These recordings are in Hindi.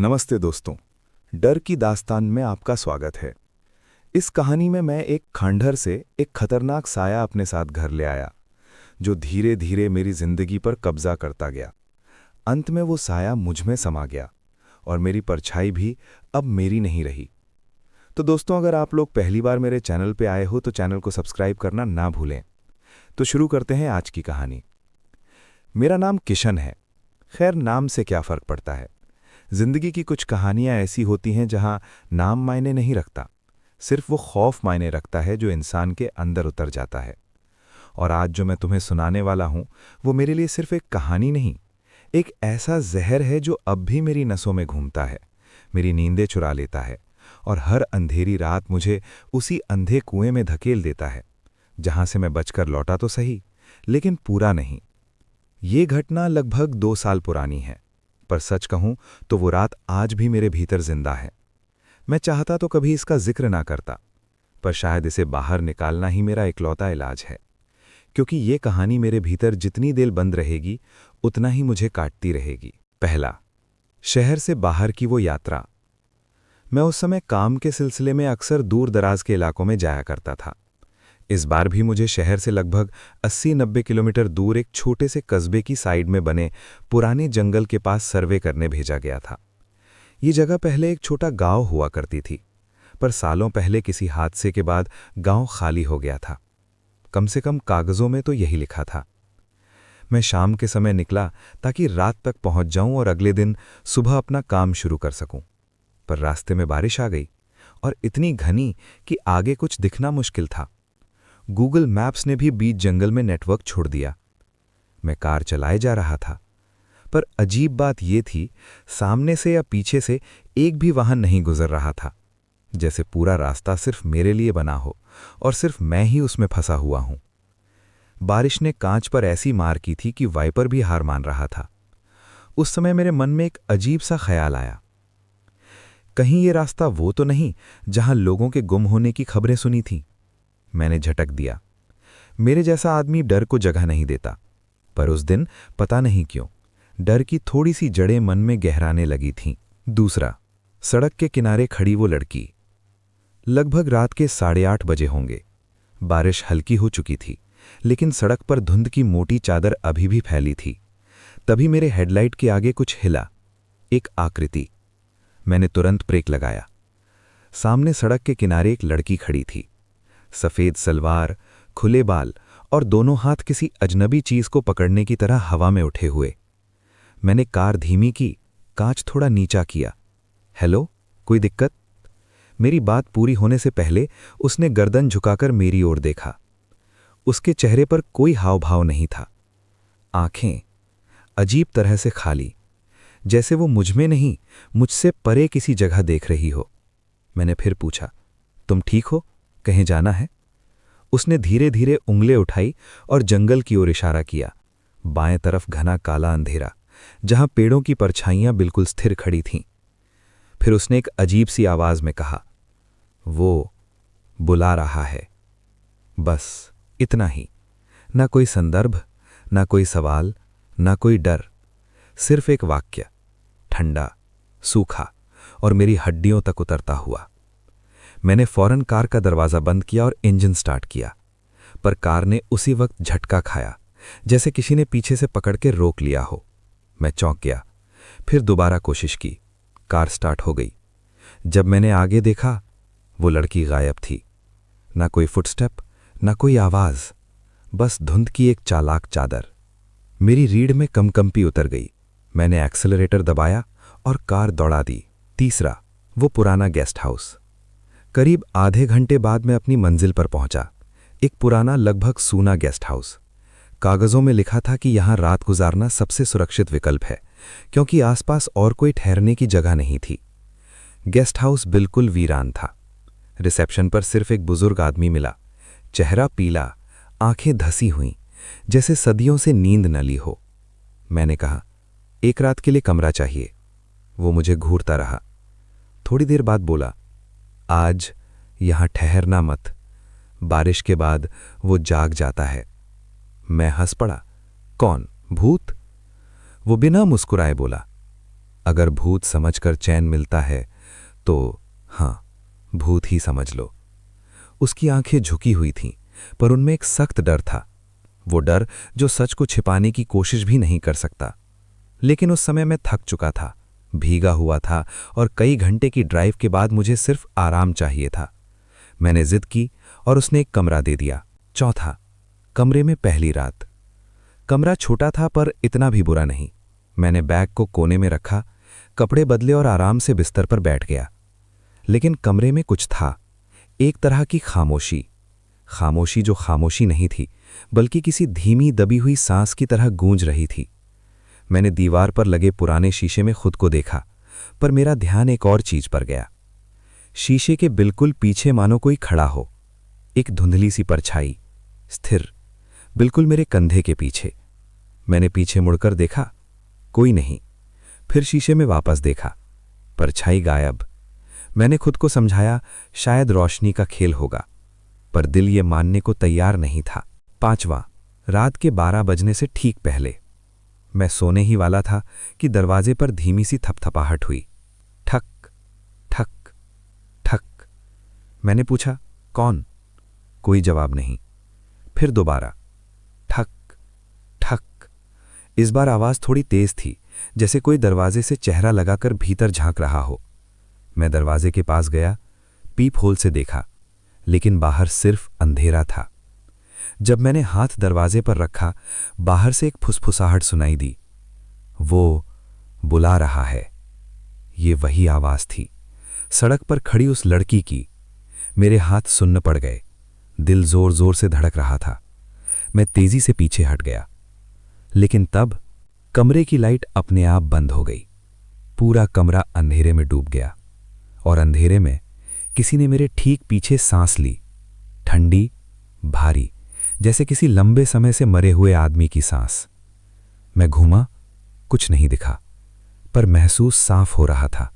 नमस्ते दोस्तों। डर की दास्तान में आपका स्वागत है। इस कहानी में मैं एक खंडहर से एक खतरनाक साया अपने साथ घर ले आया, जो धीरे धीरे मेरी जिंदगी पर कब्जा करता गया। अंत में वो साया मुझ में समा गया और मेरी परछाई भी अब मेरी नहीं रही। तो दोस्तों, अगर आप लोग पहली बार मेरे चैनल पे आए हो तो चैनल को सब्सक्राइब करना ना भूलें। तो शुरू करते हैं आज की कहानी। मेरा नाम किशन है। खैर, नाम से क्या फ़र्क पड़ता है। जिंदगी की कुछ कहानियां ऐसी होती हैं जहां नाम मायने नहीं रखता, सिर्फ वो खौफ मायने रखता है जो इंसान के अंदर उतर जाता है। और आज जो मैं तुम्हें सुनाने वाला हूं वो मेरे लिए सिर्फ एक कहानी नहीं, एक ऐसा जहर है जो अब भी मेरी नसों में घूमता है, मेरी नींदें चुरा लेता है और हर अंधेरी रात मुझे उसी अंधे कुएं में धकेल देता है जहां से मैं बचकर लौटा तो सही, लेकिन पूरा नहीं। ये घटना लगभग 2 साल पुरानी है, पर सच कहूं तो वो रात आज भी मेरे भीतर जिंदा है। मैं चाहता तो कभी इसका जिक्र ना करता, पर शायद इसे बाहर निकालना ही मेरा इकलौता इलाज है, क्योंकि ये कहानी मेरे भीतर जितनी देर बंद रहेगी उतना ही मुझे काटती रहेगी। पहला, शहर से बाहर की वो यात्रा। मैं उस समय काम के सिलसिले में अक्सर दूर दराज के इलाकों में जाया करता था। इस बार भी मुझे शहर से लगभग 80-90 किलोमीटर दूर एक छोटे से कस्बे की साइड में बने पुराने जंगल के पास सर्वे करने भेजा गया था। ये जगह पहले एक छोटा गांव हुआ करती थी, पर सालों पहले किसी हादसे के बाद गांव खाली हो गया था। कम से कम कागजों में तो यही लिखा था। मैं शाम के समय निकला ताकि रात तक पहुंच जाऊं और अगले दिन सुबह अपना काम शुरू कर सकूं। पर रास्ते में बारिश आ गई, और इतनी घनी कि आगे कुछ दिखना मुश्किल था। गूगल मैप्स ने भी बीच जंगल में नेटवर्क छोड़ दिया। मैं कार चलाए जा रहा था, पर अजीब बात यह थी, सामने से या पीछे से एक भी वाहन नहीं गुजर रहा था, जैसे पूरा रास्ता सिर्फ मेरे लिए बना हो और सिर्फ मैं ही उसमें फंसा हुआ हूं। बारिश ने कांच पर ऐसी मार की थी कि वाइपर भी हार मान रहा था। उस समय मेरे मन में एक अजीब सा ख्याल आया, कहीं ये रास्ता वो तो नहीं जहां लोगों के गुम होने की खबरें सुनी थीं। मैंने झटक दिया। मेरे जैसा आदमी डर को जगह नहीं देता, पर उस दिन पता नहीं क्यों डर की थोड़ी सी जड़ें मन में गहराने लगी थीं। दूसरा, सड़क के किनारे खड़ी वो लड़की। लगभग रात के 8:30 बजे होंगे। बारिश हल्की हो चुकी थी, लेकिन सड़क पर धुंध की मोटी चादर अभी भी फैली थी। तभी मेरे हेडलाइट के आगे कुछ हिला, एक आकृति। मैंने तुरंत ब्रेक लगाया। सामने सड़क के किनारे एक लड़की खड़ी थी, सफेद सलवार, खुले बाल और दोनों हाथ किसी अजनबी चीज को पकड़ने की तरह हवा में उठे हुए। मैंने कार धीमी की, कांच थोड़ा नीचा किया। हेलो, कोई दिक्कत? मेरी बात पूरी होने से पहले उसने गर्दन झुकाकर मेरी ओर देखा। उसके चेहरे पर कोई हाव भाव नहीं था। आंखें अजीब तरह से खाली, जैसे वो मुझ में नहीं, मुझसे परे किसी जगह देख रही हो। मैंने फिर पूछा, तुम ठीक हो? कहीं जाना है? उसने धीरे धीरे उंगलें उठाई और जंगल की ओर इशारा किया। बाएं तरफ घना काला अंधेरा, जहां पेड़ों की परछाइयां बिल्कुल स्थिर खड़ी थीं। फिर उसने एक अजीब सी आवाज में कहा, वो बुला रहा है। बस इतना ही। ना कोई संदर्भ, ना कोई सवाल, ना कोई डर, सिर्फ एक वाक्य, ठंडा, सूखा और मेरी हड्डियों तक उतरता हुआ। मैंने फौरन कार का दरवाज़ा बंद किया और इंजन स्टार्ट किया, पर कार ने उसी वक्त झटका खाया, जैसे किसी ने पीछे से पकड़ के रोक लिया हो। मैं चौंक गया। फिर दोबारा कोशिश की। कार स्टार्ट हो गई। जब मैंने आगे देखा, वो लड़की गायब थी। ना कोई फुटस्टेप, ना कोई आवाज़, बस धुंध की एक चालाक चादर। मेरी रीढ़ में कंपी उतर गई। मैंने एक्सेलरेटर दबाया और कार दौड़ा दी। तीसरा, वो पुराना गेस्ट हाउस। करीब आधे घंटे बाद मैं अपनी मंजिल पर पहुंचा। एक पुराना, लगभग सूना गेस्ट हाउस। कागजों में लिखा था कि यहां रात गुजारना सबसे सुरक्षित विकल्प है, क्योंकि आसपास और कोई ठहरने की जगह नहीं थी। गेस्ट हाउस बिल्कुल वीरान था। रिसेप्शन पर सिर्फ एक बुजुर्ग आदमी मिला, चेहरा पीला, आंखें धसी हुईं, जैसे सदियों से नींद न ली हो। मैंने कहा, एक रात के लिए कमरा चाहिए। वो मुझे घूरता रहा। थोड़ी देर बाद बोला, आज यहां ठहरना मत, बारिश के बाद वो जाग जाता है। मैं हंस पड़ा। कौन, भूत? वो बिना मुस्कुराए बोला, अगर भूत समझकर चैन मिलता है तो हाँ, भूत ही समझ लो। उसकी आंखें झुकी हुई थीं, पर उनमें एक सख्त डर था। वो डर जो सच को छिपाने की कोशिश भी नहीं कर सकता। लेकिन उस समय मैं थक चुका था, भीगा हुआ था और कई घंटे की ड्राइव के बाद मुझे सिर्फ आराम चाहिए था। मैंने जिद की और उसने एक कमरा दे दिया। चौथा, कमरे में पहली रात। कमरा छोटा था पर इतना भी बुरा नहीं। मैंने बैग को कोने में रखा, कपड़े बदले और आराम से बिस्तर पर बैठ गया। लेकिन कमरे में कुछ था, एक तरह की खामोशी। खामोशी जो खामोशी नहीं थी, बल्कि किसी धीमी दबी हुई सांस की तरह गूंज रही थी। मैंने दीवार पर लगे पुराने शीशे में खुद को देखा, पर मेरा ध्यान एक और चीज पर गया। शीशे के बिल्कुल पीछे मानो कोई खड़ा हो, एक धुंधली सी परछाई, स्थिर, बिल्कुल मेरे कंधे के पीछे। मैंने पीछे मुड़कर देखा, कोई नहीं। फिर शीशे में वापस देखा, परछाई गायब। मैंने खुद को समझाया शायद रोशनी का खेल होगा, पर दिल ये मानने को तैयार नहीं था। पांचवां, रात के 12 बजने से ठीक पहले। मैं सोने ही वाला था कि दरवाजे पर धीमी सी थपथपाहट हुई। ठक ठक ठक। मैंने पूछा, कौन? कोई जवाब नहीं। फिर दोबारा, ठक ठक। इस बार आवाज थोड़ी तेज थी, जैसे कोई दरवाजे से चेहरा लगाकर भीतर झांक रहा हो। मैं दरवाजे के पास गया, पीप होल से देखा, लेकिन बाहर सिर्फ अंधेरा था। जब मैंने हाथ दरवाजे पर रखा, बाहर से एक फुसफुसाहट सुनाई दी। वो बुला रहा है। ये वही आवाज थी, सड़क पर खड़ी उस लड़की की। मेरे हाथ सुन्न पड़ गए, दिल जोर जोर से धड़क रहा था। मैं तेजी से पीछे हट गया, लेकिन तब कमरे की लाइट अपने आप बंद हो गई। पूरा कमरा अंधेरे में डूब गया, और अंधेरे में किसी ने मेरे ठीक पीछे सांस ली, ठंडी, भारी, जैसे किसी लंबे समय से मरे हुए आदमी की सांस। मैं घूमा, कुछ नहीं दिखा, पर महसूस साफ हो रहा था।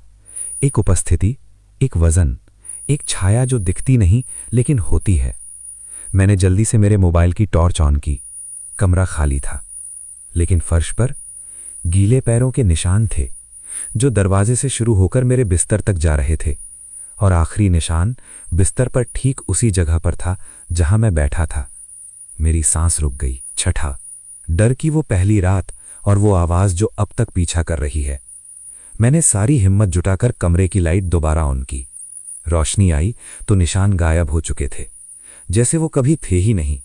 एक उपस्थिति, एक वजन, एक छाया जो दिखती नहीं लेकिन होती है। मैंने जल्दी से मेरे मोबाइल की टॉर्च ऑन की। कमरा खाली था, लेकिन फर्श पर गीले पैरों के निशान थे, जो दरवाजे से शुरू होकर मेरे बिस्तर तक जा रहे थे, और आखिरी निशान बिस्तर पर ठीक उसी जगह पर था जहां मैं बैठा था। मेरी सांस रुक गई। छठा, डर की वो पहली रात और वो आवाज जो अब तक पीछा कर रही है। मैंने सारी हिम्मत जुटाकर कमरे की लाइट दोबारा ऑन की। रोशनी आई तो निशान गायब हो चुके थे, जैसे वो कभी थे ही नहीं।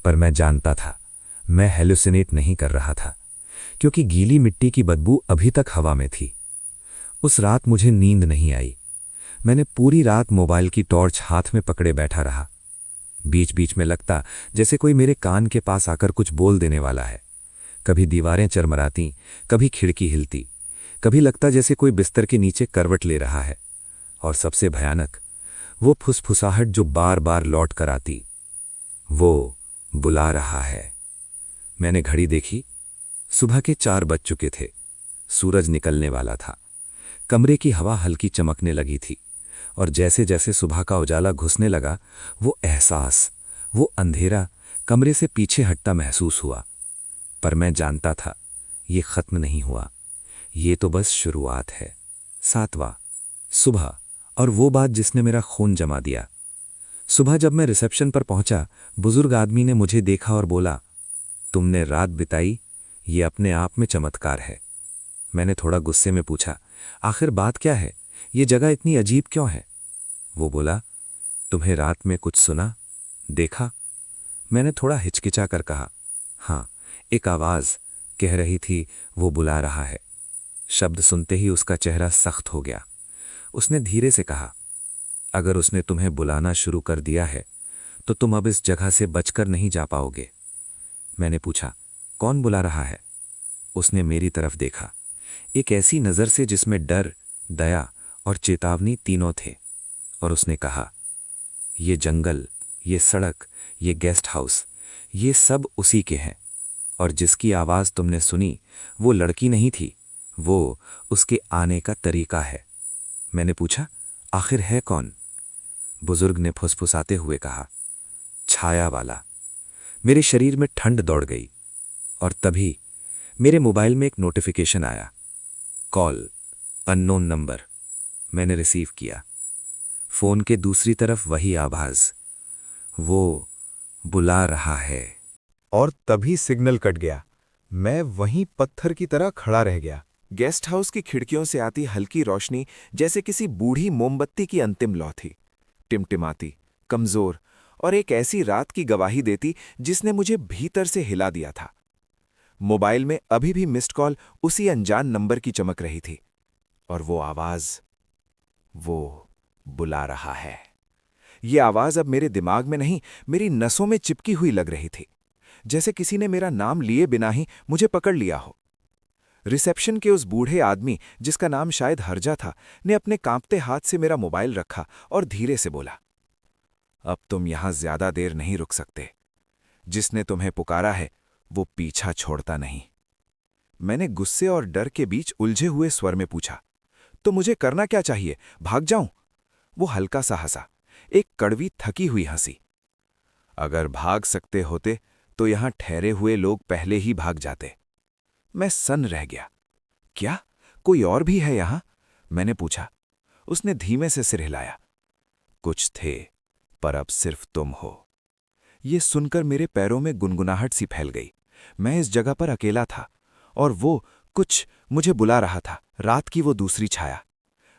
पर मैं जानता था, मैं हेलुसिनेट नहीं कर रहा था, क्योंकि गीली मिट्टी की बदबू अभी तक हवा में थी। उस रात मुझे नींद नहीं आई। मैंने पूरी रात मोबाइल की टॉर्च हाथ में पकड़े बैठा रहा। बीच बीच में लगता जैसे कोई मेरे कान के पास आकर कुछ बोल देने वाला है। कभी दीवारें चरमराती, कभी खिड़की हिलती, कभी लगता जैसे कोई बिस्तर के नीचे करवट ले रहा है। और सबसे भयानक, वो फुसफुसाहट जो बार बार लौट कर आती, वो बुला रहा है। मैंने घड़ी देखी, सुबह के 4 बज चुके थे। सूरज निकलने वाला था। कमरे की हवा हल्की चमकने लगी थी, और जैसे जैसे सुबह का उजाला घुसने लगा, वो एहसास, वो अंधेरा कमरे से पीछे हटता महसूस हुआ। पर मैं जानता था, ये खत्म नहीं हुआ, ये तो बस शुरुआत है। 7वां, सुबह, और वो बात जिसने मेरा खून जमा दिया। सुबह जब मैं रिसेप्शन पर पहुंचा, बुजुर्ग आदमी ने मुझे देखा और बोला, तुमने रात बिताई, ये अपने आप में चमत्कार है। मैंने थोड़ा गुस्से में पूछा, आखिर बात क्या है, ये जगह इतनी अजीब क्यों है? वो बोला, तुम्हें रात में कुछ सुना, देखा? मैंने थोड़ा हिचकिचा कर कहा, हाँ, एक आवाज कह रही थी वो बुला रहा है। शब्द सुनते ही उसका चेहरा सख्त हो गया। उसने धीरे से कहा, अगर उसने तुम्हें बुलाना शुरू कर दिया है तो तुम अब इस जगह से बचकर नहीं जा पाओगे। मैंने पूछा, कौन बुला रहा है? उसने मेरी तरफ देखा, एक ऐसी नजर से जिसमें डर, दया और चेतावनी तीनों थे, और उसने कहा, ये जंगल, ये सड़क, ये गेस्ट हाउस, ये सब उसी के हैं, और जिसकी आवाज तुमने सुनी वो लड़की नहीं थी, वो उसके आने का तरीका है। मैंने पूछा, आखिर है कौन? बुजुर्ग ने फुसफुसाते हुए कहा, छाया वाला। मेरे शरीर में ठंड दौड़ गई, और तभी मेरे मोबाइल में एक नोटिफिकेशन आया, कॉल। Unknown number. मैंने रिसीव किया। फोन के दूसरी तरफ वही आवाज, वो बुला रहा है। और तभी सिग्नल कट गया। मैं वहीं पत्थर की तरह खड़ा रह गया। गेस्ट हाउस की खिड़कियों से आती हल्की रोशनी जैसे किसी बूढ़ी मोमबत्ती की अंतिम लौ थी, टिमटिमाती, कमजोर और एक ऐसी रात की गवाही देती जिसने मुझे भीतर से हिला दिया था। मोबाइल में अभी भी मिस्ड कॉल उसी अनजान नंबर की चमक रही थी, और वो आवाज, वो बुला रहा है। ये आवाज अब मेरे दिमाग में नहीं, मेरी नसों में चिपकी हुई लग रही थी, जैसे किसी ने मेरा नाम लिए बिना ही मुझे पकड़ लिया हो। रिसेप्शन के उस बूढ़े आदमी, जिसका नाम शायद हर्जा था, ने अपने कांपते हाथ से मेरा मोबाइल रखा और धीरे से बोला, अब तुम यहां ज्यादा देर नहीं रुक सकते। जिसने तुम्हें पुकारा है वो पीछा छोड़ता नहीं। मैंने गुस्से और डर के बीच उलझे हुए स्वर में पूछा, तो मुझे करना क्या चाहिए, भाग जाऊं? वो हल्का सा हंसा, एक कड़वी थकी हुई हंसी। अगर भाग सकते होते तो यहां ठहरे हुए लोग पहले ही भाग जाते। मैं सन्न रह गया। क्या कोई और भी है यहां? मैंने पूछा। उसने धीमे से सिर हिलाया। कुछ थे, पर अब सिर्फ तुम हो। ये सुनकर मेरे पैरों में गुनगुनाहट सी फैल गई। मैं इस जगह पर अकेला था, और वो कुछ मुझे बुला रहा था, रात की वो दूसरी छाया।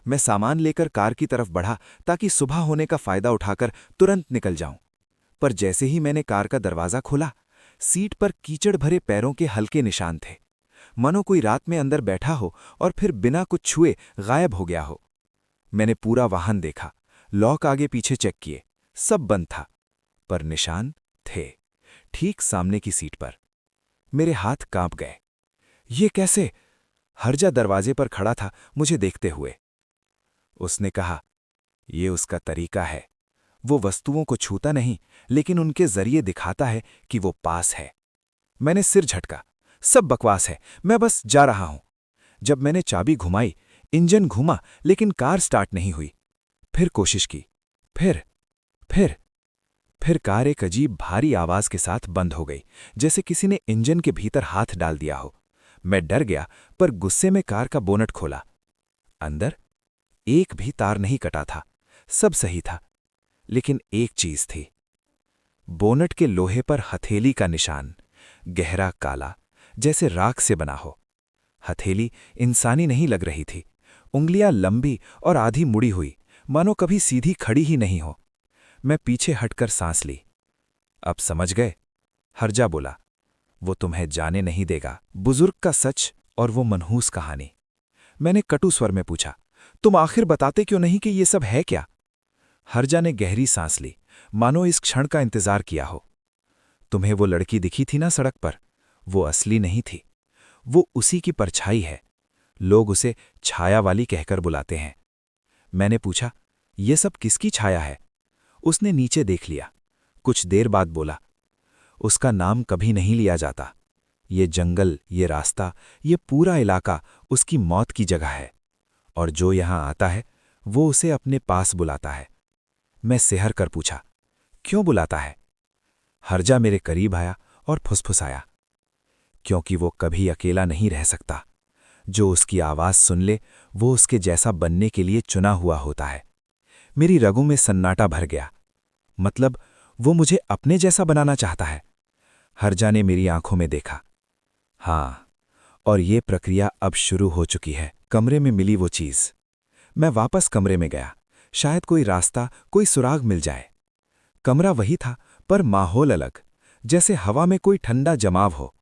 मैं सामान लेकर कार की तरफ बढ़ा ताकि सुबह होने का फायदा उठाकर तुरंत निकल जाऊं। पर जैसे ही मैंने कार का दरवाजा खोला, सीट पर कीचड़ भरे पैरों के हल्के निशान थे, मानो कोई रात में अंदर बैठा हो और फिर बिना कुछ छुए गायब हो गया हो। मैंने पूरा वाहन देखा, लॉक आगे पीछे चेक किए, सब बंद था, पर निशान थे, ठीक सामने की सीट पर। मेरे हाथ कांप गए। ये कैसे? हर्जा दरवाजे पर खड़ा था, मुझे देखते हुए। उसने कहा, ये उसका तरीका है। वो वस्तुओं को छूता नहीं, लेकिन उनके जरिए दिखाता है कि वो पास है। मैंने सिर झटका। सब बकवास है, मैं बस जा रहा हूं। जब मैंने चाबी घुमाई, इंजन घूमा, लेकिन कार स्टार्ट नहीं हुई। फिर कोशिश की, फिर फिर फिर कार एक अजीब भारी आवाज के साथ बंद हो गई, जैसे किसी ने इंजन के भीतर हाथ डाल दिया हो। मैं डर गया, पर गुस्से में कार का बोनट खोला। अंदर एक भी तार नहीं कटा था, सब सही था। लेकिन एक चीज थी, बोनट के लोहे पर हथेली का निशान, गहरा काला, जैसे राख से बना हो। हथेली इंसानी नहीं लग रही थी, उंगलियां लंबी और आधी मुड़ी हुई, मानो कभी सीधी खड़ी ही नहीं हो। मैं पीछे हटकर सांस ली। अब समझ गए? हर्जा बोला। वो तुम्हें जाने नहीं देगा। बुजुर्ग का सच और वो मनहूस कहानी। मैंने कटु स्वर में पूछा, तुम आखिर बताते क्यों नहीं कि ये सब है क्या? हर्जा ने गहरी सांस ली, मानो इस क्षण का इंतजार किया हो। तुम्हें वो लड़की दिखी थी ना सड़क पर, वो असली नहीं थी, वो उसी की परछाई है। लोग उसे छाया वाली कहकर बुलाते हैं। मैंने पूछा, ये सब किसकी छाया है? उसने नीचे देख लिया, कुछ देर बाद बोला, उसका नाम कभी नहीं लिया जाता। ये जंगल, ये रास्ता, ये पूरा इलाका उसकी मौत की जगह है, और जो यहां आता है वो उसे अपने पास बुलाता है। मैं सिहर कर पूछा, क्यों बुलाता है? हर्जा मेरे करीब आया और फुसफुसाया, क्योंकि वो कभी अकेला नहीं रह सकता। जो उसकी आवाज सुन ले, वो उसके जैसा बनने के लिए चुना हुआ होता है। मेरी रगों में सन्नाटा भर गया। मतलब वो मुझे अपने जैसा बनाना चाहता है? हर्जा ने मेरी आंखों में देखा। हाँ, और ये प्रक्रिया अब शुरू हो चुकी है। कमरे में मिली वो चीज। मैं वापस कमरे में गया, शायद कोई रास्ता, कोई सुराग मिल जाए। कमरा वही था, पर माहौल अलग, जैसे हवा में कोई ठंडा जमाव हो।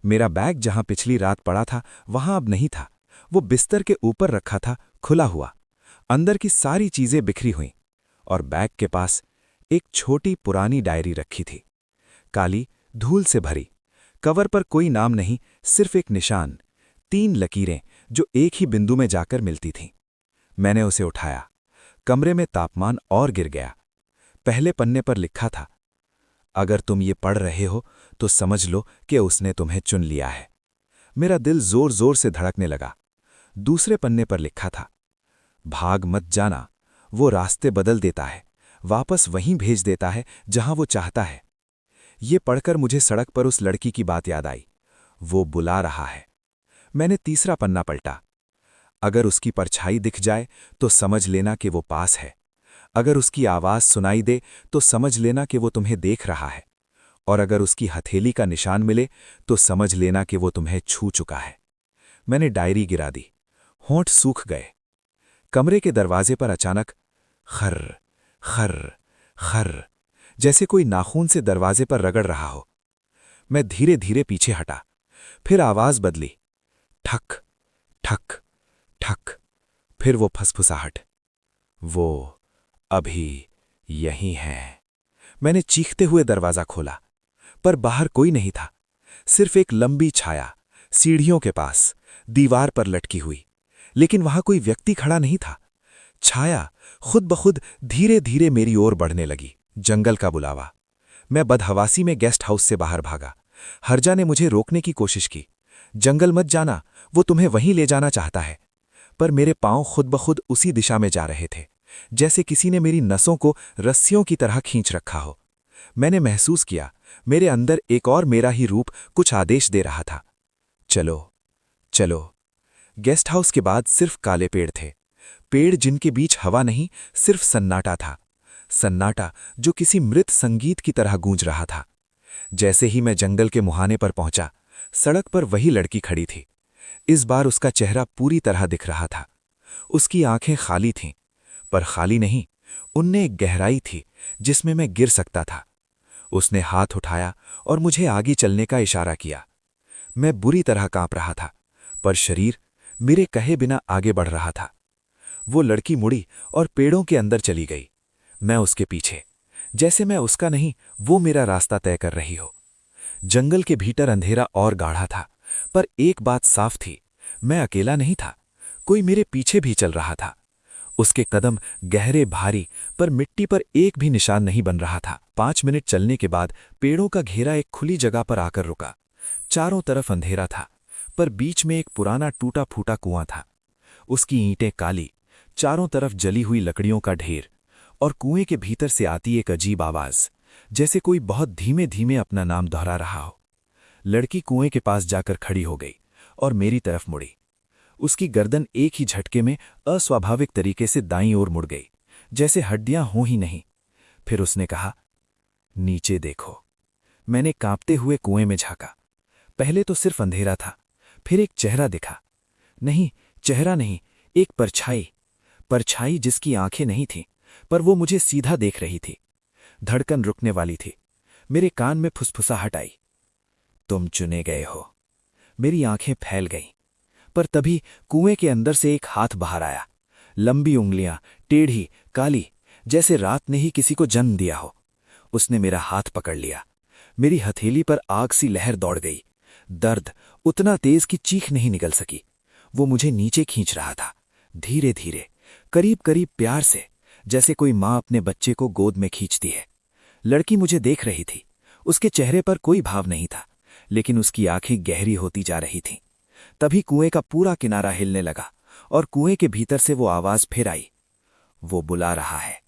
मेरा बैग जहां पिछली रात पड़ा था, वहां अब नहीं था। वो बिस्तर के ऊपर रखा था, खुला हुआ। अंदर की सारी चीजें बिखरी हुईं, और बैग के पास एक छोटी पुरानी डायरी रखी थी, काली, धूल से भरी। कवर पर कोई नाम नहीं, सिर्फ एक निशान, 3 लकीरें जो एक ही बिंदु में जाकर मिलती थीं। मैंने उसे उठाया। कमरे में तापमान और गिर गया। पहले पन्ने पर लिखा था, अगर तुम ये पढ़ रहे हो तो समझ लो कि उसने तुम्हें चुन लिया है। मेरा दिल जोर जोर से धड़कने लगा। दूसरे पन्ने पर लिखा था, भाग मत जाना, वो रास्ते बदल देता है, वापस वहीं भेज देता है जहां वो चाहता है। ये पढ़कर मुझे सड़क पर उस लड़की की बात याद आई। वो बुला रहा है। मैंने तीसरा पन्ना पलटा। अगर उसकी परछाई दिख जाए तो समझ लेना कि वो पास है। अगर उसकी आवाज सुनाई दे तो समझ लेना कि वो तुम्हें देख रहा है। और अगर उसकी हथेली का निशान मिले तो समझ लेना कि वो तुम्हें छू चुका है। मैंने डायरी गिरा दी। होंठ सूख गए। कमरे के दरवाजे पर अचानक खर्र खर्र खर्र, जैसे कोई नाखून से दरवाजे पर रगड़ रहा हो। मैं धीरे धीरे पीछे हटा। फिर आवाज बदली। ठक ठक ठक। फिर वो फसफुसाहट। वो अभी यहीं है। मैंने चीखते हुए दरवाजा खोला, पर बाहर कोई नहीं था। सिर्फ एक लंबी छाया, सीढ़ियों के पास, दीवार पर लटकी हुई। लेकिन वहां कोई व्यक्ति खड़ा नहीं था। छाया खुद ब खुद धीरे धीरे मेरी ओर बढ़ने लगी। जंगल का बुलावा। मैं बदहवासी में गेस्ट हाउस से बाहर भागा। हर्जा ने मुझे रोकने की कोशिश की। जंगल मत जाना, वो तुम्हें वहीं ले जाना चाहता है। पर मेरे पांव खुद ब खुद उसी दिशा में जा रहे थे, जैसे किसी ने मेरी नसों को रस्सियों की तरह खींच रखा हो। मैंने महसूस किया मेरे अंदर एक और मेरा ही रूप कुछ आदेश दे रहा था। चलो चलो। गेस्ट हाउस के बाद सिर्फ काले पेड़ थे। पेड़ जिनके बीच हवा नहीं, सिर्फ सन्नाटा था। सन्नाटा जो किसी मृत संगीत की तरह गूंज रहा था। जैसे ही मैं जंगल के मुहाने पर पहुंचा, सड़क पर वही लड़की खड़ी थी। इस बार उसका चेहरा पूरी तरह दिख रहा था। उसकी आंखें खाली थीं, पर खाली नहीं, उनमें एक गहराई थी जिसमें मैं गिर सकता था। उसने हाथ उठाया और मुझे आगे चलने का इशारा किया। मैं बुरी तरह कांप रहा था, पर शरीर मेरे कहे बिना आगे बढ़ रहा था। वो लड़की मुड़ी और पेड़ों के अंदर चली गई। मैं उसके पीछे, जैसे मैं उसका नहीं, वो मेरा रास्ता तय कर रही हो। जंगल के भीतर अंधेरा और गाढ़ा था, पर एक बात साफ थी, मैं अकेला नहीं था। कोई मेरे पीछे भी चल रहा था। उसके कदम गहरे भारी, पर मिट्टी पर एक भी निशान नहीं बन रहा था। 5 मिनट चलने के बाद पेड़ों का घेरा एक खुली जगह पर आकर रुका। चारों तरफ अंधेरा था, पर बीच में एक पुराना टूटा फूटा कुआं था। उसकी ईंटें काली, चारों तरफ जली हुई लकड़ियों का ढेर, और कुएं के भीतर से आती एक अजीब आवाज, जैसे कोई बहुत धीमे धीमे अपना नाम दोहरा रहा हो। लड़की कुएं के पास जाकर खड़ी हो गई और मेरी तरफ मुड़ी। उसकी गर्दन एक ही झटके में अस्वाभाविक तरीके से दाईं ओर मुड़ गई, जैसे हड्डियां हों ही नहीं। फिर उसने कहा, नीचे देखो। मैंने कांपते हुए कुएं में झांका। पहले तो सिर्फ अंधेरा था, फिर एक चेहरा दिखा। नहीं, चेहरा नहीं, एक परछाई। परछाई जिसकी आंखें नहीं थीं, पर वो मुझे सीधा देख रही थी। धड़कन रुकने वाली थी। मेरे कान में फुसफुसाहट आई। तुम चुने गए हो। मेरी आंखें फैल गईं। पर तभी कुएं के अंदर से एक हाथ बाहर आया। लंबी उंगलियां, टेढ़ी, काली, जैसे रात ने ही किसी को जन्म दिया हो। उसने मेरा हाथ पकड़ लिया। मेरी हथेली पर आग सी लहर दौड़ गई। दर्द उतना तेज कि चीख नहीं निकल सकी। वो मुझे नीचे खींच रहा था, धीरे धीरे, करीब करीब प्यार से, जैसे कोई माँ अपने बच्चे को गोद में खींचती है। लड़की मुझे देख रही थी। उसके चेहरे पर कोई भाव नहीं था, लेकिन उसकी आंखें गहरी होती जा रही थीं। तभी कुएं का पूरा किनारा हिलने लगा और कुएं के भीतर से वो आवाज फिर आई। वो बुला रहा है।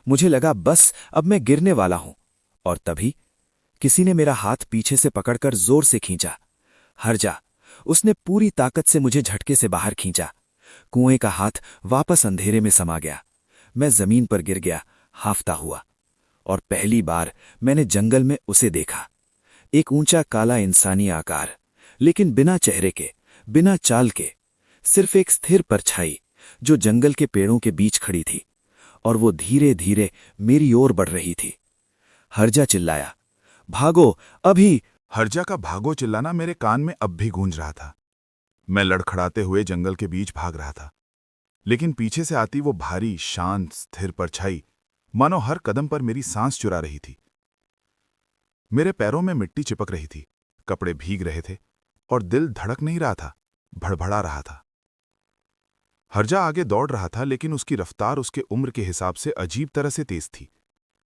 मुझे लगा बस अब मैं गिरने वाला हूं, और तभी किसी ने मेरा हाथ पीछे से पकड़कर जोर से खींचा। हर्जा। उसने पूरी ताकत से मुझे झटके से बाहर खींचा। कुएं का हाथ वापस अंधेरे में समा गया। मैं जमीन पर गिर गया, हाफता हुआ। और पहली बार मैंने जंगल में उसे देखा। एक ऊंचा काला इंसानी आकार, लेकिन बिना चेहरे के, बिना चाल के, सिर्फ एक स्थिर परछाई जो जंगल के पेड़ों के बीच खड़ी थी, और वो धीरे धीरे मेरी ओर बढ़ रही थी। हर्जा चिल्लाया, भागो अभी। हर्जा का भागो चिल्लाना मेरे कान में अब भी गूंज रहा था। मैं लड़खड़ाते हुए जंगल के बीच भाग रहा था, लेकिन पीछे से आती वो भारी, शांत, स्थिर परछाई मानो हर कदम पर मेरी सांस चुरा रही थी। मेरे पैरों में मिट्टी चिपक रही थी, कपड़े भीग रहे थे, और दिल धड़क नहीं रहा था, भड़भड़ा रहा था। हर्जा आगे दौड़ रहा था, लेकिन उसकी रफ्तार उसके उम्र के हिसाब से अजीब तरह से तेज थी,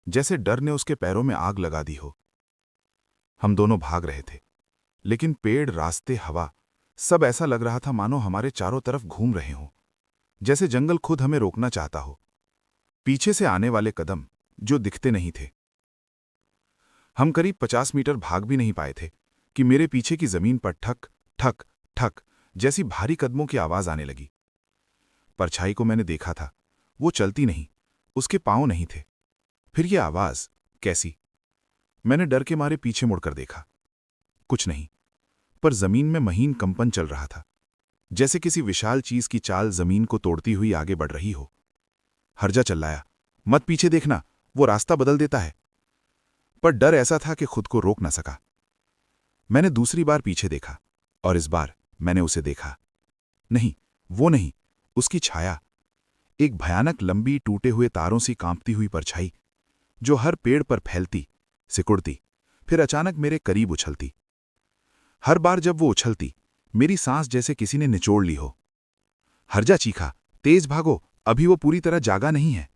जैसे डर ने उसके पैरों में आग लगा दी हो। हम दोनों भाग रहे थे, लेकिन पेड़, रास्ते, हवा, सब ऐसा लग रहा था मानो हमारे चारों तरफ घूम रहे हों, जैसे जंगल खुद हमें रोकना चाहता हो। पीछे से आने वाले कदम जो दिखते नहीं थे। हम करीब 50 मीटर भाग भी नहीं पाए थे कि मेरे पीछे की जमीन पर ठक ठक ठक जैसी भारी कदमों की आवाज आने लगी। परछाई को मैंने देखा था। वो चलती नहीं, उसके पांव नहीं थे। फिर ये आवाज कैसी? मैंने डर के मारे पीछे मुड़कर देखा। कुछ नहीं, पर जमीन में महीन कंपन चल रहा था, जैसे किसी विशाल चीज की चाल जमीन को तोड़ती हुई आगे बढ़ रही हो। हर्जा चिल्लाया, मत पीछे देखना, वो रास्ता बदल देता है। पर डर ऐसा था कि खुद को रोक न सका। मैंने दूसरी बार पीछे देखा, और इस बार मैंने उसे देखा। नहीं, वो नहीं, उसकी छाया, एक भयानक लंबी टूटे हुए तारों सी कांपती हुई परछाई, जो हर पेड़ पर फैलती, सिकुड़ती, फिर अचानक मेरे करीब उछलती। हर बार जब वो उछलती, मेरी सांस जैसे किसी ने निचोड़ ली हो। हर्जा चीखा, तेज भागो, अभी वो पूरी तरह जागा नहीं है।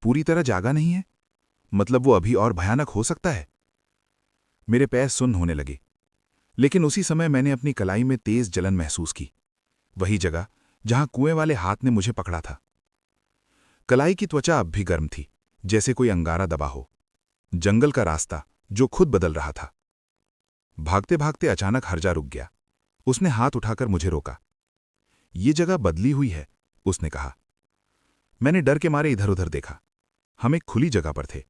पूरी तरह जागा नहीं है? मतलब वो अभी और भयानक हो सकता है। मेरे पैर सुन्न होने लगे, लेकिन उसी समय मैंने अपनी कलाई में तेज जलन महसूस की, वही जगह जहां कुएं वाले हाथ ने मुझे पकड़ा था। कलाई की त्वचा अब भी गर्म थी, जैसे कोई अंगारा दबा हो। जंगल का रास्ता जो खुद बदल रहा था। भागते भागते अचानक हर्जा रुक गया। उसने हाथ उठाकर मुझे रोका। ये जगह बदली हुई है, उसने कहा। मैंने डर के मारे इधर उधर देखा। हम एक खुली जगह पर थे,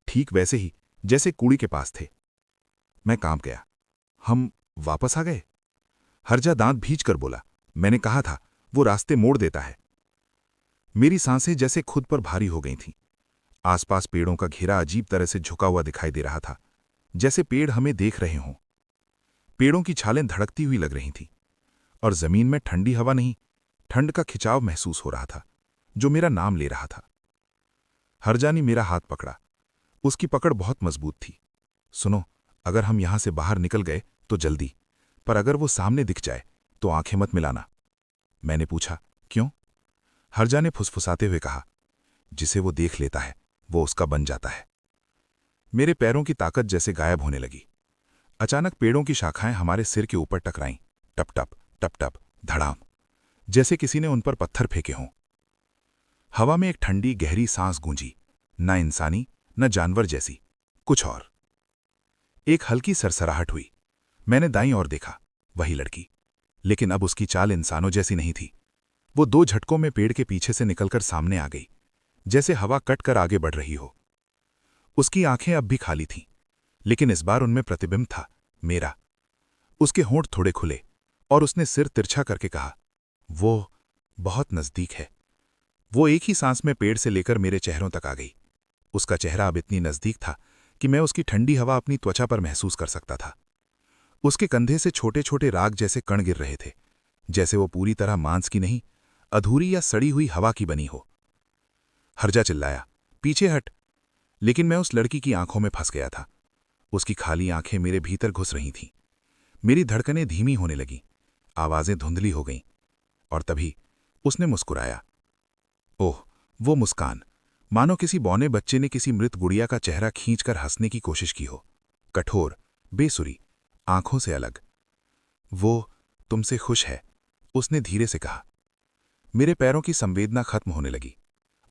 ठीक वैसे ही जैसे कूड़ी के पास थे। मैं कांप गया। हम वापस आ गए? हर्जा दांत भींचकर बोला, मैंने कहा था वो रास्ते मोड़ देता है। मेरी सांसें जैसे खुद पर भारी हो गई थीं। आसपास पेड़ों का घेरा अजीब तरह से झुका हुआ दिखाई दे रहा था, जैसे पेड़ हमें देख रहे हों। पेड़ों की छालें धड़कती हुई लग रही थीं, और जमीन में ठंडी हवा नहीं, ठंड का खिंचाव महसूस हो रहा था, जो मेरा नाम ले रहा था। हर्जा ने मेरा हाथ पकड़ा। उसकी पकड़ बहुत मजबूत थी। सुनो, अगर हम यहां से बाहर निकल गए तो जल्दी, पर अगर वो सामने दिख जाए तो आंखें मत मिलाना। मैंने पूछा, क्यों? हर्जा ने फुसफुसाते हुए कहा, जिसे वो देख लेता है वो उसका बन जाता है। मेरे पैरों की ताकत जैसे गायब होने लगी। अचानक पेड़ों की शाखाएं हमारे सिर के ऊपर टकराईं, टप टप टप टप, धड़ाम, जैसे किसी ने उन पर पत्थर फेंके हों। हवा में एक ठंडी गहरी सांस गूंजी, न इंसानी न जानवर जैसी, कुछ और। एक हल्की सरसराहट हुई। मैंने दाईं ओर देखा, वही लड़की, लेकिन अब उसकी चाल इंसानों जैसी नहीं थी। वो 2 झटकों में पेड़ के पीछे से निकलकर सामने आ गई, जैसे हवा कट कर आगे बढ़ रही हो। उसकी आंखें अब भी खाली थीं, लेकिन इस बार उनमें प्रतिबिंब था, मेरा। उसके होंठ थोड़े खुले, और उसने सिर तिरछा करके कहा, वो बहुत नजदीक है। वो एक ही सांस में पेड़ से लेकर मेरे चेहरों तक आ गई। उसका चेहरा अब इतनी नजदीक था कि मैं उसकी ठंडी हवा अपनी त्वचा पर महसूस कर सकता था। उसके कंधे से छोटे छोटे राग जैसे कण गिर रहे थे, जैसे वो पूरी तरह मांस की नहीं, अधूरी या सड़ी हुई हवा की बनी हो। हर्जा चिल्लाया, पीछे हट। लेकिन मैं उस लड़की की आंखों में फंस गया था। उसकी खाली आंखें मेरे भीतर घुस रही थीं। मेरी धड़कनें धीमी होने लगीं, आवाजें धुंधली हो गईं, और तभी उसने मुस्कुराया। ओह, वो मुस्कान, मानो किसी बौने बच्चे ने किसी मृत गुड़िया का चेहरा खींचकर हंसने की कोशिश की हो। कठोर, बेसुरी, आंखों से अलग। वो तुमसे खुश है, उसने धीरे से कहा। मेरे पैरों की संवेदना खत्म होने लगी,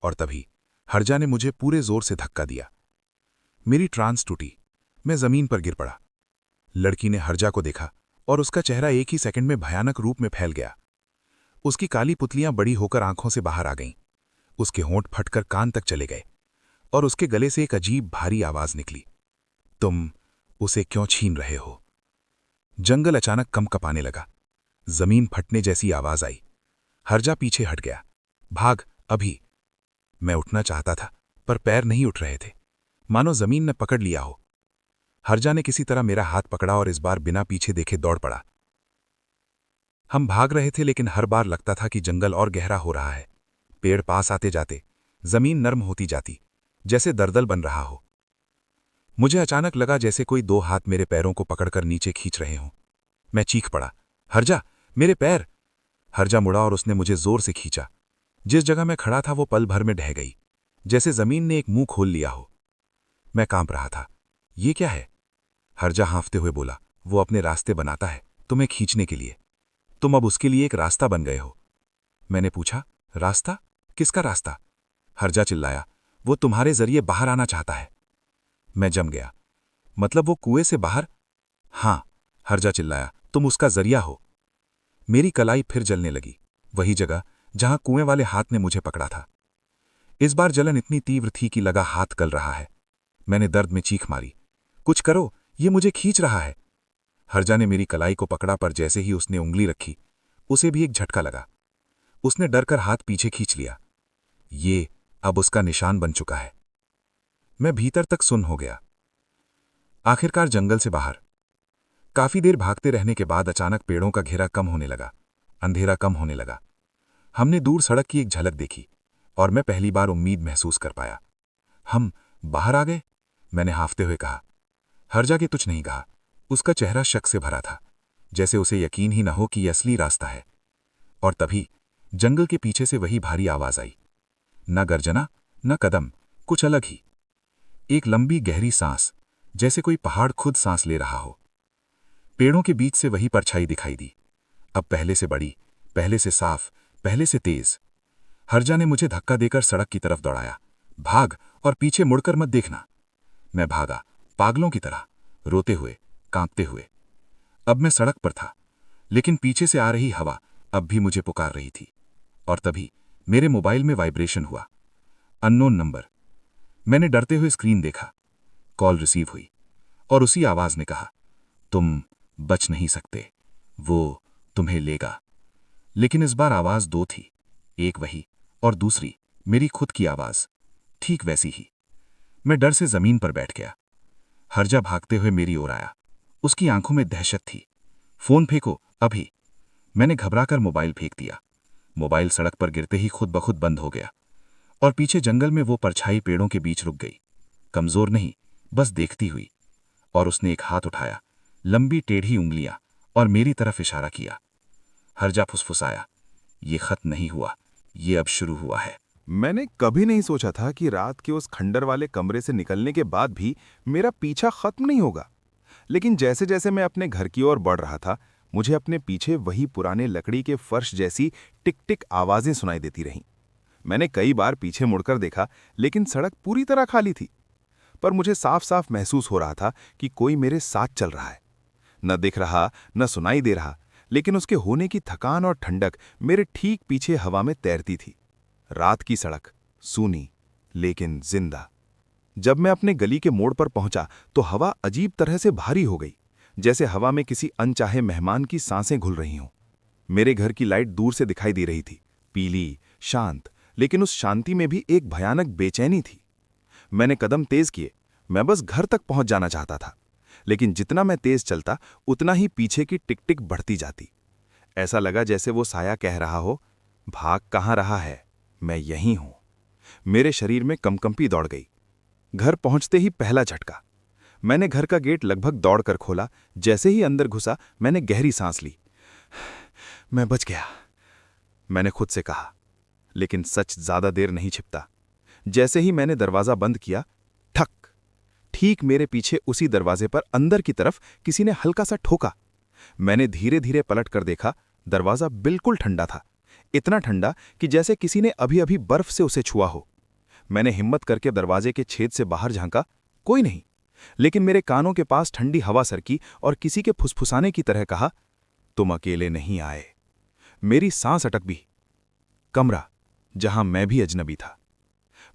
और तभी हर्जा ने मुझे पूरे जोर से धक्का दिया। मेरी ट्रांस टूटी, मैं जमीन पर गिर पड़ा। लड़की ने हर्जा को देखा, और उसका चेहरा एक ही सेकंड में भयानक रूप में फैल गया। उसकी काली पुतलियां बड़ी होकर आंखों से बाहर आ गईं। उसके होंठ फटकर कान तक चले गए, और उसके गले से एक अजीब भारी आवाज निकली, तुम उसे क्यों छीन रहे हो? जंगल अचानक कंपने लगा। जमीन फटने जैसी आवाज आई। हर्जा पीछे हट गया। भाग, अभी। मैं उठना चाहता था, पर पैर नहीं उठ रहे थे, मानो जमीन ने पकड़ लिया हो। हर्जा ने किसी तरह मेरा हाथ पकड़ा और इस बार बिना पीछे देखे दौड़ पड़ा। हम भाग रहे थे, लेकिन हर बार लगता था कि जंगल और गहरा हो रहा है। पेड़ पास आते जाते, जमीन नर्म होती जाती, जैसे दलदल बन रहा हो। मुझे अचानक लगा जैसे कोई 2 हाथ मेरे पैरों को पकड़कर नीचे खींच रहे हों। मैं चीख पड़ा, हर्जा, मेरे पैर! हर्जा मुड़ा और उसने मुझे जोर से खींचा। जिस जगह मैं खड़ा था वो पल भर में ढह गई, जैसे जमीन ने एक मुंह खोल लिया हो। मैं कांप रहा था। ये क्या है? हर्जा हाँफते हुए बोला, वो अपने रास्ते बनाता है, तुम्हें खींचने के लिए। तुम अब उसके लिए एक रास्ता बन गए हो। मैंने पूछा, रास्ता? किसका रास्ता? हर्जा चिल्लाया, वो तुम्हारे जरिए बाहर आना चाहता है। मैं जम गया। मतलब वो कुएं से बाहर? हाँ, हर्जा चिल्लाया, तुम उसका जरिया हो। मेरी कलाई फिर जलने लगी, वही जगह जहां कुएं वाले हाथ ने मुझे पकड़ा था। इस बार जलन इतनी तीव्र थी कि लगा हाथ गल रहा है। मैंने दर्द में चीख मारी, कुछ करो, ये मुझे खींच रहा है। हरजा ने मेरी कलाई को पकड़ा, पर जैसे ही उसने उंगली रखी उसे भी एक झटका लगा। उसने डर कर हाथ पीछे खींच लिया। ये अब उसका निशान बन चुका है। मैं भीतर तक सुन्न हो गया। आखिरकार जंगल से बाहर। काफी देर भागते रहने के बाद अचानक पेड़ों का घेरा कम होने लगा, अंधेरा कम होने लगा। हमने दूर सड़क की एक झलक देखी और मैं पहली बार उम्मीद महसूस कर पाया। हम बाहर आ गए, मैंने हाफते हुए कहा। हरजा के कुछ नहीं कहा। उसका चेहरा शक से भरा था, जैसे उसे यकीन ही न हो कि यह असली रास्ता है। और तभी जंगल के पीछे से वही भारी आवाज आई। न गर्जना, न कदम, कुछ अलग ही। एक लंबी गहरी सांस, जैसे कोई पहाड़ खुद सांस ले रहा हो। पेड़ों के बीच से वही परछाई दिखाई दी, अब पहले से बड़ी, पहले से साफ, पहले से तेज। हरजा ने मुझे धक्का देकर सड़क की तरफ दौड़ाया। भाग, और पीछे मुड़कर मत देखना। मैं भागा, पागलों की तरह, रोते हुए, कांपते हुए। अब मैं सड़क पर था, लेकिन पीछे से आ रही हवा अब भी मुझे पुकार रही थी। और तभी मेरे मोबाइल में वाइब्रेशन हुआ। Unknown number. मैंने डरते हुए स्क्रीन देखा। कॉल रिसीव हुई और उसी आवाज ने कहा, तुम बच नहीं सकते, वो तुम्हें लेगा। लेकिन इस बार आवाज दो थी, एक वही और दूसरी मेरी खुद की आवाज, ठीक वैसी ही। मैं डर से जमीन पर बैठ गया। हरजा भागते हुए मेरी ओर आया। उसकी आंखों में दहशत थी। फोन फेंको अभी। मैंने घबराकर मोबाइल फेंक दिया। मोबाइल सड़क पर गिरते ही खुद ब खुद बंद हो गया और पीछे जंगल में वो परछाई पेड़ों के बीच रुक गई, कमजोर नहीं, बस देखती हुई। और उसने एक हाथ उठाया, लंबी टेढ़ी उंगलियां, और मेरी तरफ इशारा किया। हरजा फुसफुसाया, ये खत्म नहीं हुआ, ये अब शुरू हुआ है। मैंने कभी नहीं सोचा था कि रात के उस खंडर वाले कमरे से निकलने के बाद भी मेरा पीछा खत्म नहीं होगा। लेकिन जैसे जैसे मैं अपने घर की ओर बढ़ रहा था, मुझे अपने पीछे वही पुराने लकड़ी के फर्श जैसी टिक टिक आवाजें सुनाई देती रहीं। मैंने कई बार पीछे मुड़कर देखा, लेकिन सड़क पूरी तरह खाली थी। पर मुझे साफ साफ महसूस हो रहा था कि कोई मेरे साथ चल रहा है। न दिख रहा, न सुनाई दे रहा, लेकिन उसके होने की थकान और ठंडक मेरे ठीक पीछे हवा में तैरती थी। रात की सड़क, सूनी लेकिन जिंदा। जब मैं अपने गली के मोड़ पर पहुंचा तो हवा अजीब तरह से भारी हो गई, जैसे हवा में किसी अनचाहे मेहमान की सांसें घुल रही हों। मेरे घर की लाइट दूर से दिखाई दे रही थी, पीली, शांत, लेकिन उस शांति में भी एक भयानक बेचैनी थी। मैंने कदम तेज किए, मैं बस घर तक पहुंच जाना चाहता था। लेकिन जितना मैं तेज चलता, उतना ही पीछे की टिक टिक बढ़ती जाती। ऐसा लगा जैसे वो साया कह रहा हो, भाग कहाँ रहा है, मैं यहीं हूं। मेरे शरीर में कंपकंपी दौड़ गई। घर पहुंचते ही पहला झटका। मैंने घर का गेट लगभग दौड़कर खोला। जैसे ही अंदर घुसा, मैंने गहरी सांस ली। मैं बच गया, मैंने खुद से कहा। लेकिन सच ज्यादा देर नहीं छिपता। जैसे ही मैंने दरवाजा बंद किया, ठक, ठीक मेरे पीछे उसी दरवाजे पर अंदर की तरफ किसी ने हल्का सा ठोका। मैंने धीरे धीरे पलट कर देखा। दरवाजा बिल्कुल ठंडा था, इतना ठंडा कि जैसे किसी ने अभी अभी बर्फ से उसे छुआ हो। मैंने हिम्मत करके दरवाजे के छेद से बाहर झांका, कोई नहीं। लेकिन मेरे कानों के पास ठंडी हवा सरकी और किसी के फुसफुसाने की तरह कहा, तुम अकेले नहीं आए। मेरी सांस अटक भी। कमरा, जहां मैं भी अजनबी था।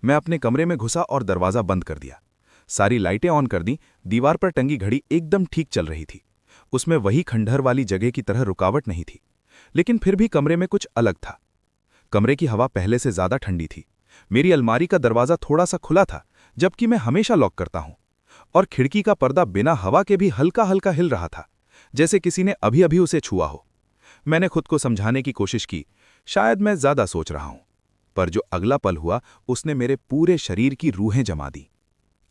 मैं अपने कमरे में घुसा और दरवाजा बंद कर दिया। सारी लाइटें ऑन कर दी। दीवार पर टंगी घड़ी एकदम ठीक चल रही थी। उसमें वही खंडहर वाली जगह की तरह रुकावट नहीं थी, लेकिन फिर भी कमरे में कुछ अलग था। कमरे की हवा पहले से ज्यादा ठंडी थी। मेरी अलमारी का दरवाजा थोड़ा सा खुला था, जबकि मैं हमेशा लॉक करता हूं। और खिड़की का पर्दा बिना हवा के भी हल्का हल्का हिल रहा था, जैसे किसी ने अभी अभी उसे छुआ हो। मैंने खुद को समझाने की कोशिश की, शायद मैं ज्यादा सोच रहा हूं। पर जो अगला पल हुआ, उसने मेरे पूरे शरीर की रूहें जमा दी।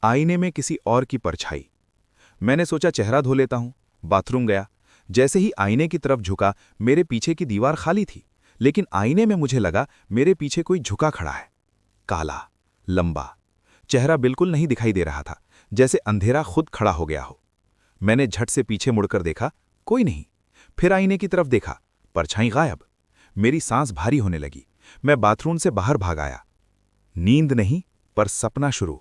आईने में किसी और की परछाई। मैंने सोचा चेहरा धो लेता हूं। बाथरूम गया। जैसे ही आईने की तरफ झुका, मेरे पीछे की दीवार खाली थी, लेकिन आईने में मुझे लगा मेरे पीछे कोई झुका खड़ा है। काला, लंबा। चेहरा बिल्कुल नहीं दिखाई दे रहा था, जैसे अंधेरा खुद खड़ा हो गया हो। मैंने झट से पीछे मुड़कर देखा, कोई नहीं। फिर आईने की तरफ देखा, परछाई गायब। मेरी सांस भारी होने लगी। मैं बाथरूम से बाहर भाग आया। नींद नहीं, पर सपना शुरू।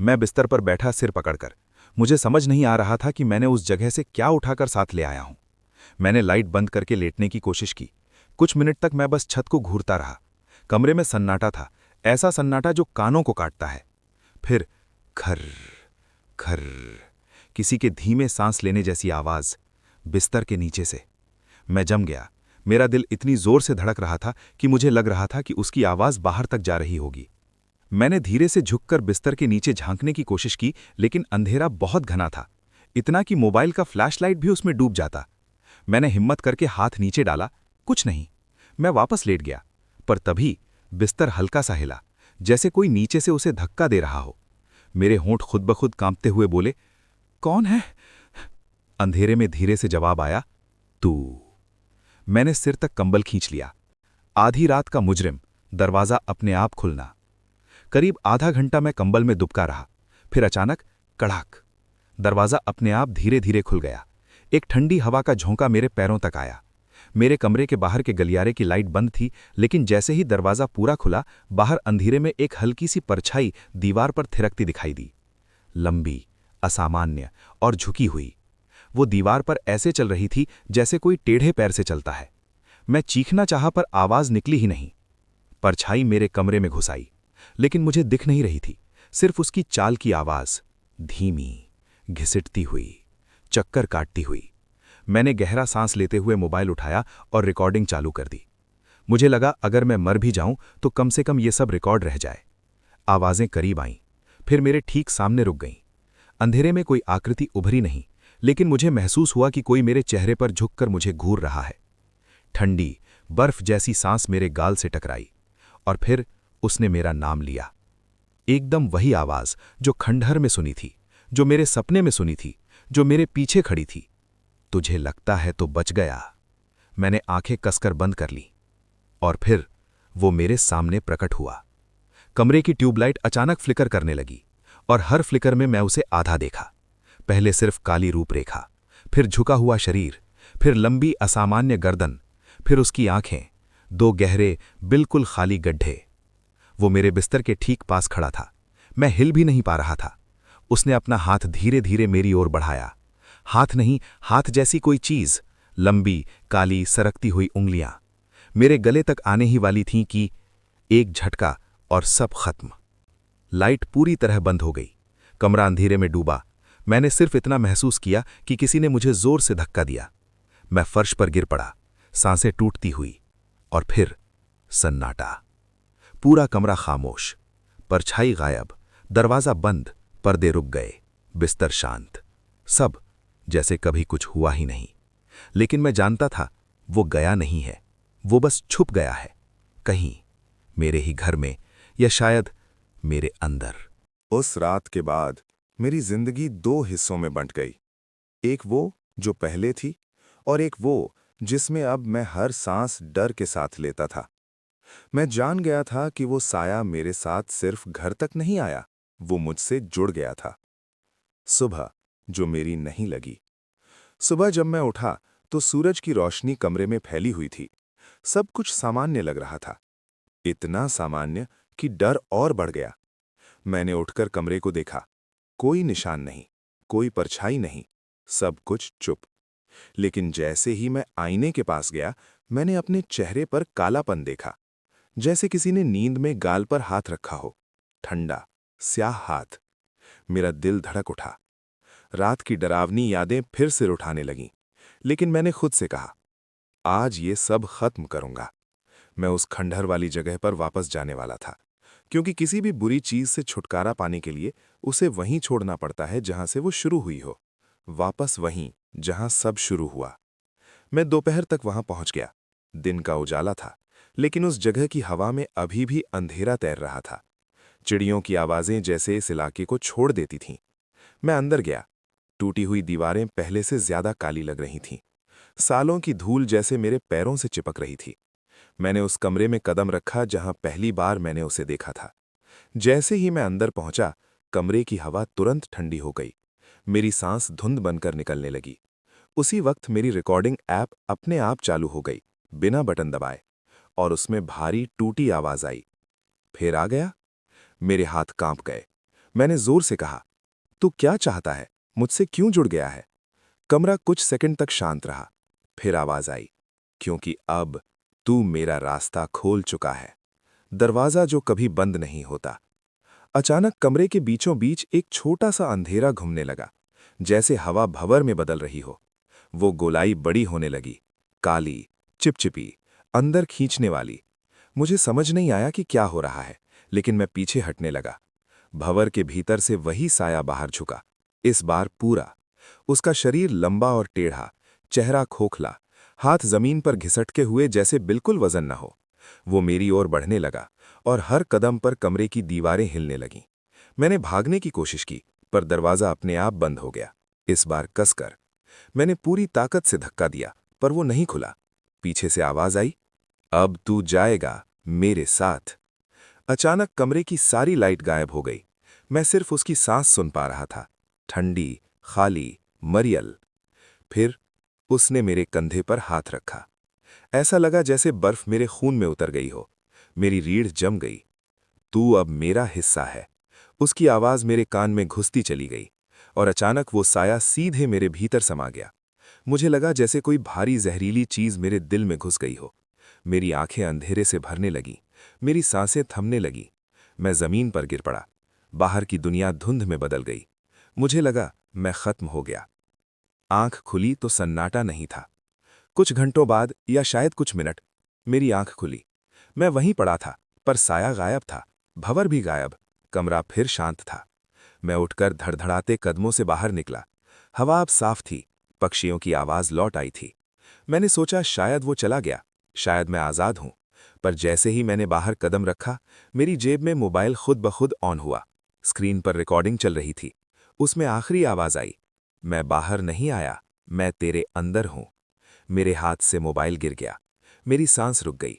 मैं बिस्तर पर बैठा, सिर पकड़कर। मुझे समझ नहीं आ रहा था कि मैंने उस जगह से क्या उठाकर साथ ले आया हूं। मैंने लाइट बंद करके लेटने की कोशिश की। कुछ मिनट तक मैं बस छत को घूरता रहा। कमरे में सन्नाटा था, ऐसा सन्नाटा जो कानों को काटता है। फिर खर खर, किसी के धीमे सांस लेने जैसी आवाज बिस्तर के नीचे से। मैं जम गया। मेरा दिल इतनी जोर से धड़क रहा था कि मुझे लग रहा था कि उसकी आवाज बाहर तक जा रही होगी। मैंने धीरे से झुककर बिस्तर के नीचे झांकने की कोशिश की, लेकिन अंधेरा बहुत घना था, इतना कि मोबाइल का फ्लैशलाइट भी उसमें डूब जाता। मैंने हिम्मत करके हाथ नीचे डाला, कुछ नहीं। मैं वापस लेट गया, पर तभी बिस्तर हल्का सा हिला, जैसे कोई नीचे से उसे धक्का दे रहा हो। मेरे होंठ खुद ब खुद कांपते हुए बोले, कौन है? अंधेरे में धीरे से जवाब आया, तू। मैंने सिर तक कंबल खींच लिया। आधी रात का मुजरिम, दरवाजा अपने आप खुलना। करीब आधा घंटा मैं कंबल में दुबका रहा। फिर अचानक कड़ाक, दरवाजा अपने आप धीरे धीरे खुल गया। एक ठंडी हवा का झोंका मेरे पैरों तक आया। मेरे कमरे के बाहर के गलियारे की लाइट बंद थी, लेकिन जैसे ही दरवाजा पूरा खुला, बाहर अंधेरे में एक हल्की सी परछाई दीवार पर थिरकती दिखाई दी। लंबी, असामान्य और झुकी हुई। वो दीवार पर ऐसे चल रही थी जैसे कोई टेढ़े पैर से चलता है। मैं चीखना चाहा पर आवाज निकली ही नहीं। परछाई मेरे कमरे में घुस आई, लेकिन मुझे दिख नहीं रही थी, सिर्फ उसकी चाल की आवाज, धीमी, घिसिटती हुई, चक्कर काटती हुई। मैंने गहरा सांस लेते हुए मोबाइल उठाया और रिकॉर्डिंग चालू कर दी। मुझे लगा अगर मैं मर भी जाऊं तो कम से कम ये सब रिकॉर्ड रह जाए। आवाजें करीब आईं, फिर मेरे ठीक सामने रुक गईं। अंधेरे में कोई आकृति उभरी नहीं, लेकिन मुझे महसूस हुआ कि कोई मेरे चेहरे पर झुककर मुझे घूर रहा है। ठंडी, बर्फ जैसी सांस मेरे गाल से टकराई, और फिर उसने मेरा नाम लिया। एकदम वही आवाज जो खंडहर में सुनी थी, जो मेरे सपने में सुनी थी, जो मेरे पीछे खड़ी थी। तुझे लगता है तो बच गया। मैंने आंखें कसकर बंद कर ली, और फिर वो मेरे सामने प्रकट हुआ। कमरे की ट्यूबलाइट अचानक फ्लिकर करने लगी, और हर फ्लिकर में मैं उसे आधा देखा। पहले सिर्फ काली रूपरेखा, फिर झुका हुआ शरीर, फिर लंबी असामान्य गर्दन, फिर उसकी आंखें, दो गहरे, बिल्कुल खाली गड्ढे। वो मेरे बिस्तर के ठीक पास खड़ा था। मैं हिल भी नहीं पा रहा था। उसने अपना हाथ धीरे धीरे मेरी ओर बढ़ाया। हाथ नहीं, हाथ जैसी कोई चीज, लंबी, काली, सरकती हुई उंगलियां मेरे गले तक आने ही वाली थीं कि एक झटका और सब खत्म। लाइट पूरी तरह बंद हो गई। कमरा अंधेरे में डूबा। मैंने सिर्फ इतना महसूस किया कि किसी ने मुझे जोर से धक्का दिया। मैं फर्श पर गिर पड़ा, सांसें टूटती हुई, और फिर सन्नाटा। पूरा कमरा खामोश, परछाई गायब, दरवाजा बंद, पर्दे रुक गए, बिस्तर शांत। सब जैसे कभी कुछ हुआ ही नहीं। लेकिन मैं जानता था वो गया नहीं है, वो बस छुप गया है, कहीं मेरे ही घर में, या शायद मेरे अंदर। उस रात के बाद मेरी जिंदगी दो हिस्सों में बंट गई। एक वो जो पहले थी, और एक वो जिसमें अब मैं हर सांस डर के साथ लेता था। मैं जान गया था कि वो साया मेरे साथ सिर्फ घर तक नहीं आया, वो मुझसे जुड़ गया था। सुबह जो मेरी नहीं लगी। सुबह जब मैं उठा तो सूरज की रोशनी कमरे में फैली हुई थी। सब कुछ सामान्य लग रहा था, इतना सामान्य कि डर और बढ़ गया। मैंने उठकर कमरे को देखा। कोई निशान नहीं, कोई परछाई नहीं, सब कुछ चुप। लेकिन जैसे ही मैं आईने के पास गया, मैंने अपने चेहरे पर कालापन देखा, जैसे किसी ने नींद में गाल पर हाथ रखा हो, ठंडा, स्याह हाथ। मेरा दिल धड़क उठा। रात की डरावनी यादें फिर सिर उठाने लगीं, लेकिन मैंने खुद से कहा, आज ये सब खत्म करूंगा। मैं उस खंडहर वाली जगह पर वापस जाने वाला था, क्योंकि किसी भी बुरी चीज से छुटकारा पाने के लिए उसे वहीं छोड़ना पड़ता है जहां से वो शुरू हुई हो, वापस वहीं जहां सब शुरू हुआ। मैं दोपहर तक वहां पहुंच गया। दिन का उजाला था, लेकिन उस जगह की हवा में अभी भी अंधेरा तैर रहा था। चिड़ियों की आवाजें जैसे इस इलाके को छोड़ देती थीं। मैं अंदर गया। टूटी हुई दीवारें पहले से ज्यादा काली लग रही थीं। सालों की धूल जैसे मेरे पैरों से चिपक रही थी। मैंने उस कमरे में कदम रखा जहां पहली बार मैंने उसे देखा था। जैसे ही मैं अंदर पहुंचा, कमरे की हवा तुरंत ठंडी हो गई। मेरी सांस धुंध बनकर निकलने लगी। उसी वक्त मेरी रिकॉर्डिंग ऐप अपने आप चालू हो गई, बिना बटन दबाए, और उसमें भारी टूटी आवाज आई, फिर आ गया। मेरे हाथ कांप गए। मैंने जोर से कहा, तू क्या चाहता है? मुझसे क्यों जुड़ गया है? कमरा कुछ सेकंड तक शांत रहा। फिर आवाज आई, क्योंकि अब तू मेरा रास्ता खोल चुका है, दरवाजा जो कभी बंद नहीं होता। अचानक कमरे के बीचों बीच एक छोटा सा अंधेरा घूमने लगा, जैसे हवा भंवर में बदल रही हो। वो गोलाई बड़ी होने लगी, काली, चिपचिपी, अंदर खींचने वाली। मुझे समझ नहीं आया कि क्या हो रहा है, लेकिन मैं पीछे हटने लगा। भंवर के भीतर से वही साया बाहर झुका, इस बार पूरा। उसका शरीर लंबा और टेढ़ा, चेहरा खोखला, हाथ जमीन पर घिसटके हुए जैसे बिल्कुल वजन न हो। वो मेरी ओर बढ़ने लगा और हर कदम पर कमरे की दीवारें हिलने लगीं। मैंने भागने की कोशिश की, पर दरवाजा अपने आप बंद हो गया, इस बार कसकर। मैंने पूरी ताकत से धक्का दिया, पर वो नहीं खुला। पीछे से आवाज आई, अब तू जाएगा मेरे साथ। अचानक कमरे की सारी लाइट गायब हो गई। मैं सिर्फ उसकी सांस सुन पा रहा था, ठंडी, खाली, मरियल। फिर उसने मेरे कंधे पर हाथ रखा। ऐसा लगा जैसे बर्फ मेरे खून में उतर गई हो। मेरी रीढ़ जम गई। तू अब मेरा हिस्सा है। उसकी आवाज मेरे कान में घुसती चली गई, और अचानक वो साया सीधे मेरे भीतर समा गया। मुझे लगा जैसे कोई भारी जहरीली चीज मेरे दिल में घुस गई हो। मेरी आंखें अंधेरे से भरने लगीं, मेरी सांसें थमने लगी। मैं जमीन पर गिर पड़ा। बाहर की दुनिया धुंध में बदल गई। मुझे लगा मैं खत्म हो गया। आंख खुली तो सन्नाटा नहीं था। कुछ घंटों बाद, या शायद कुछ मिनट, मेरी आंख खुली। मैं वहीं पड़ा था, पर साया गायब था, भंवर भी गायब। कमरा फिर शांत था। मैं उठकर धड़धड़ाते कदमों से बाहर निकला। हवा अब साफ थी, पक्षियों की आवाज लौट आई थी। मैंने सोचा शायद वो चला गया, शायद मैं आजाद हूं। पर जैसे ही मैंने बाहर कदम रखा, मेरी जेब में मोबाइल खुद ब खुद ऑन हुआ। स्क्रीन पर रिकॉर्डिंग चल रही थी। उसमें आखिरी आवाज आई, मैं बाहर नहीं आया, मैं तेरे अंदर हूं। मेरे हाथ से मोबाइल गिर गया। मेरी सांस रुक गई,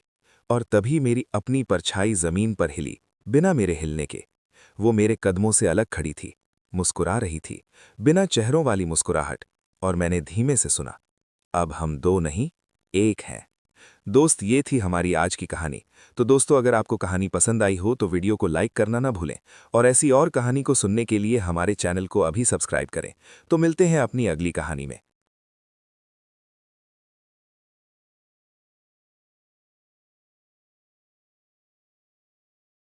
और तभी मेरी अपनी परछाई जमीन पर हिली, बिना मेरे हिलने के। वो मेरे कदमों से अलग खड़ी थी, मुस्कुरा रही थी, बिना चेहरों वाली मुस्कुराहट। और मैंने धीमे से सुना, अब हम दो नहीं, एक हैं। दोस्त, ये थी हमारी आज की कहानी। तो दोस्तों, अगर आपको कहानी पसंद आई हो तो वीडियो को लाइक करना ना भूलें, और ऐसी और कहानी को सुनने के लिए हमारे चैनल को अभी सब्सक्राइब करें। तो मिलते हैं अपनी अगली कहानी में।